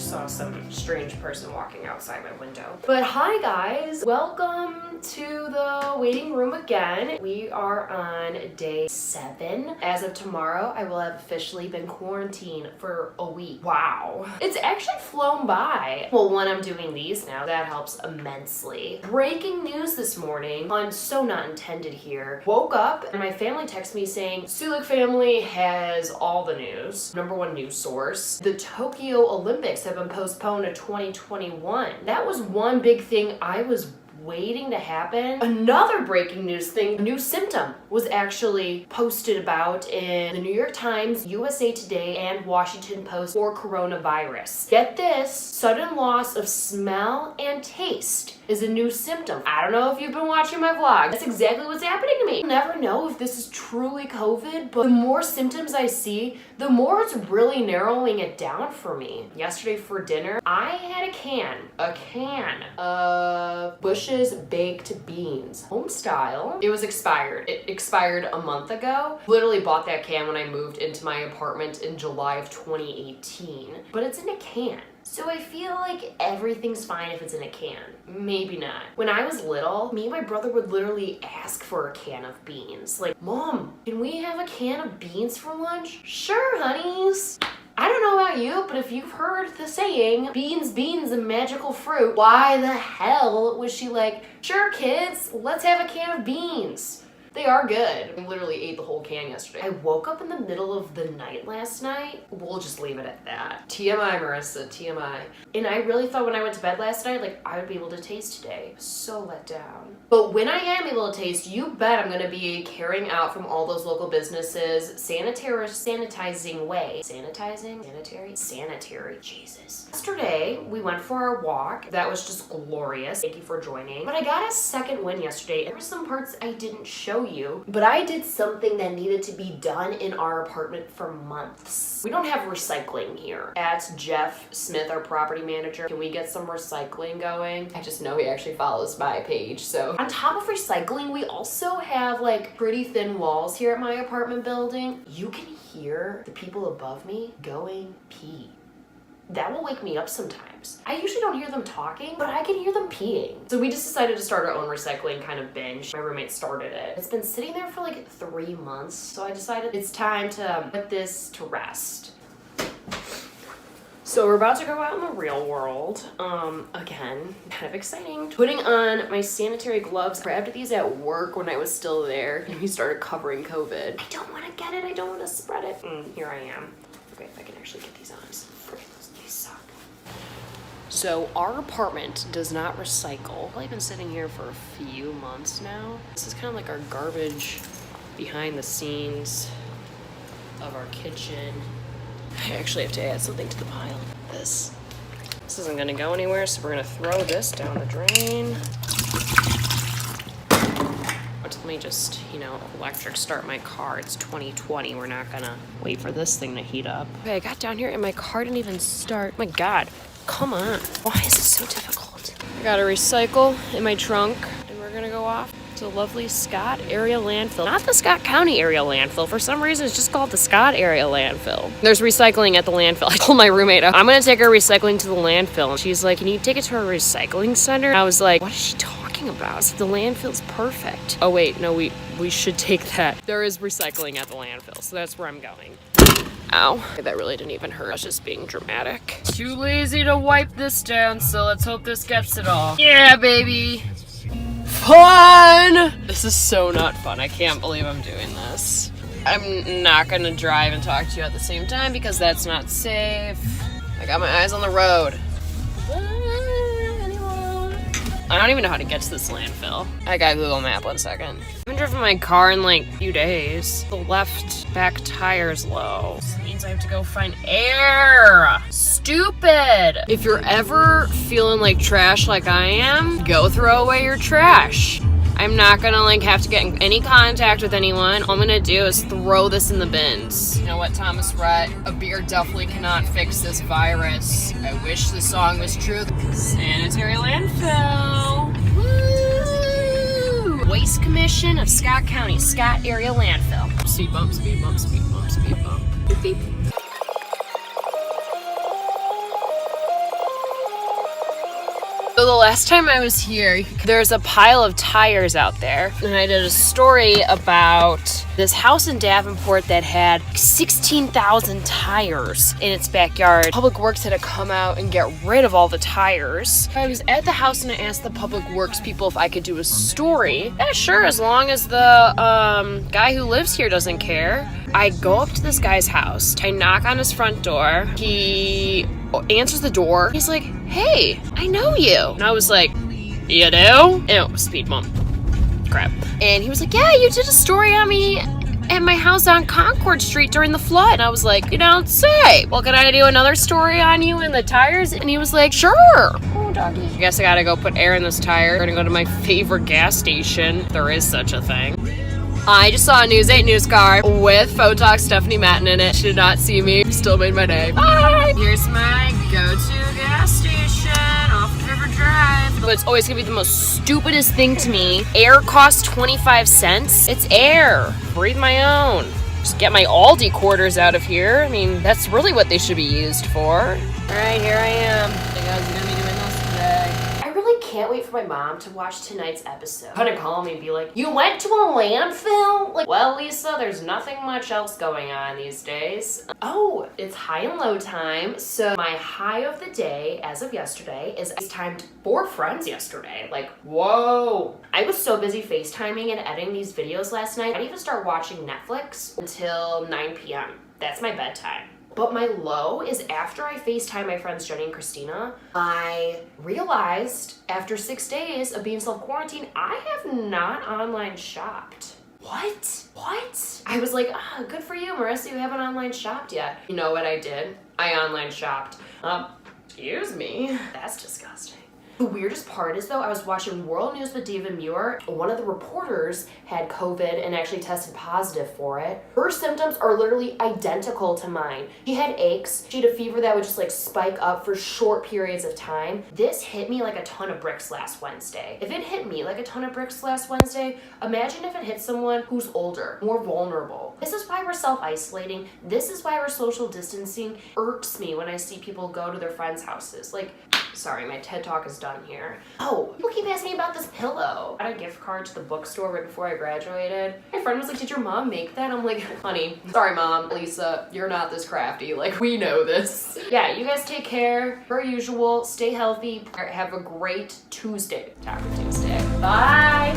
just saw some strange person walking outside my window. But hi guys, welcome to the waiting room again. We are on day 7. As of tomorrow, I will have officially been quarantined for a week. Wow. It's actually flown by. Well, when I'm doing these now, that helps immensely. Breaking news this morning, on so not intended here, woke up and my family texted me saying, Sulik family has all the news. #1 news source. The Tokyo Olympics have been postponed to 2021. That was one big thing I was waiting to happen. Another breaking news thing, a new symptom was actually posted about in the New York Times, USA Today, and Washington Post for coronavirus. Get this, sudden loss of smell and taste is a new symptom. I don't know if you've been watching my vlog. That's exactly what's happening to me. You'll never know if this is truly COVID, but the more symptoms I see, the more it's really narrowing it down for me. Yesterday for dinner, I had a can of Bush's baked beans, home style. It was expired. It expired a month ago. Literally bought that can when I moved into my apartment in July of 2018, but it's in a can. So I feel like everything's fine if it's in a can. Maybe not. When I was little, me and my brother would literally ask for a can of beans. Like, Mom, can we have a can of beans for lunch? Sure, honeys. I don't know about you, but if you've heard the saying, beans, a magical fruit, why the hell was she like, sure kids, let's have a can of beans. They are good. I literally ate the whole can yesterday. I woke up in the middle of the night last night. We'll just leave it at that. TMI, Marissa, TMI. And I really thought when I went to bed last night, like I would be able to taste today. So let down. But when I am able to taste, you bet I'm gonna be carrying out from all those local businesses, sanitizing way. Sanitary, Jesus. Yesterday, we went for our walk. That was just glorious. Thank you for joining. But I got a second win yesterday. There were some parts I didn't show you, but I did something that needed to be done in our apartment for months. We don't have recycling here. At Jeff Smith, our property manager, can we get some recycling going? I just know he actually follows my page, so. On top of recycling, we also have like pretty thin walls here at my apartment building. You can hear the people above me going pee. That will wake me up sometimes. I usually don't hear them talking, but I can hear them peeing. So we just decided to start our own recycling kind of binge. My roommate started it. It's been sitting there for like 3 months, so I decided it's time to put this to rest. So we're about to go out in the real world. Again, kind of exciting. Putting on my sanitary gloves. I grabbed these at work when I was still there, and we started covering COVID. I don't want to get it, I don't want to spread it. Here I am. Okay, if I can actually get these on. These suck. So our apartment does not recycle. I've only been sitting here for a few months now. This is kind of like our garbage behind the scenes of our kitchen. I actually have to add something to the pile. This isn't gonna go anywhere, so we're gonna throw this down the drain. Let me just, electric start my car. It's 2020. We're not gonna wait for this thing to heat up. Okay, I got down here and my car didn't even start. Oh my God, come on. Why is it so difficult? I got a recycle in my trunk and we're gonna go off to the lovely Scott area landfill. Not the Scott County area landfill. For some reason, it's just called the Scott area landfill. There's recycling at the landfill. I told my roommate, I'm gonna take our recycling to the landfill. And she's like, can you take it to a recycling center? And I was like, what is she talking about? So the landfill's perfect. Oh wait, no, we should take that. There is recycling at the landfill, so that's where I'm going. Ow, that really didn't even hurt. I was just being dramatic. Too lazy to wipe this down, so let's hope this gets it all. Yeah, baby. Fun! This is so not fun. I can't believe I'm doing this. I'm not gonna drive and talk to you at the same time because that's not safe. I got my eyes on the road. I don't even know how to get to this landfill. I got Google Map 1 second. I haven't driven my car in like a few days. The left back tire's low. This means I have to go find air. Stupid. If you're ever feeling like trash like I am, go throw away your trash. I'm not gonna have to get in any contact with anyone. All I'm gonna do is throw this in the bins. You know what, Thomas Rhett? A beer definitely cannot fix this virus. I wish the song was true. Sanitary landfill. Woo! Waste Commission of Scott County, Scott Area Landfill. Speed bump, speed bump, speed bump, speed bump. Speed bump, speed bump, speed bump. Beep, beep. Speed bump, speed bump, speed bump, speed bump. Beep, beep. Speed bump, speed bump, speed bump, speed bump. Beep, beep. Speed bump, speed bump, speed bump, speed bump. Beep, beep. Speed bump, speed bump, speed bump, speed bump. the last time I was here, there's a pile of tires out there. And I did a story about this house in Davenport that had 16,000 tires in its backyard. Public Works had to come out and get rid of all the tires. I was at the house and I asked the Public Works people if I could do a story. Yeah, sure, as long as the guy who lives here doesn't care. I go up to this guy's house. I knock on his front door. He answers the door. He's like, hey, I know you. And I was like, you do? Ew, speed bump. Crap. And he was like, yeah, you did a story on me at my house on Concord Street during the flood. And I was like, you don't say. Well, can I do another story on you and the tires? And he was like, sure. Oh, doggy. I guess I gotta go put air in this tire. I'm gonna go to my favorite gas station. If there is such a thing. I just saw a News 8 news car with Photog Stephanie Matten in it. She did not see me. Still made my day. Bye! Here's my go-to gas station off River Drive. But it's always gonna be the most stupidest thing to me. Air costs 25 cents. It's air. Breathe my own. Just get my Aldi quarters out of here. I mean, that's really what they should be used for. Alright, here I am. I think I was gonna be doing this today. I really can't wait for my mom to watch tonight's episode. Gonna call me and be like, you went to a landfill? Like, well, Lisa, there's nothing much else going on these days. Oh, it's high and low time. So my high of the day, as of yesterday, is I FaceTimed 4 friends yesterday. Like, whoa. I was so busy FaceTiming and editing these videos last night. I didn't even start watching Netflix until 9 p.m. That's my bedtime. But my low is after I FaceTime my friends Jenny and Christina, I realized after 6 days of being self-quarantined, I have not online shopped. What? I was like, good for you, Marissa, you haven't online shopped yet. You know what I did? I online shopped. Excuse me. That's disgusting. The weirdest part is, though, I was watching World News with Diva Muir. One of the reporters had COVID and actually tested positive for it. Her symptoms are literally identical to mine. She had aches. She had a fever that would just like spike up for short periods of time. This hit me like a ton of bricks last Wednesday. If it hit me like a ton of bricks last Wednesday, imagine if it hit someone who's older, more vulnerable. This is why we're self-isolating. This is why we're social distancing. Irks me when I see people go to their friends' houses. Like, sorry, my TED Talk is done here. Oh, people keep asking me about this pillow. I got a gift card to the bookstore right before I graduated. My friend was like, did your mom make that? I'm like, honey, sorry mom, Lisa, you're not this crafty. Like, we know this. Yeah, you guys take care. Per usual, stay healthy. Have a great Tuesday. Taco Tuesday. Bye.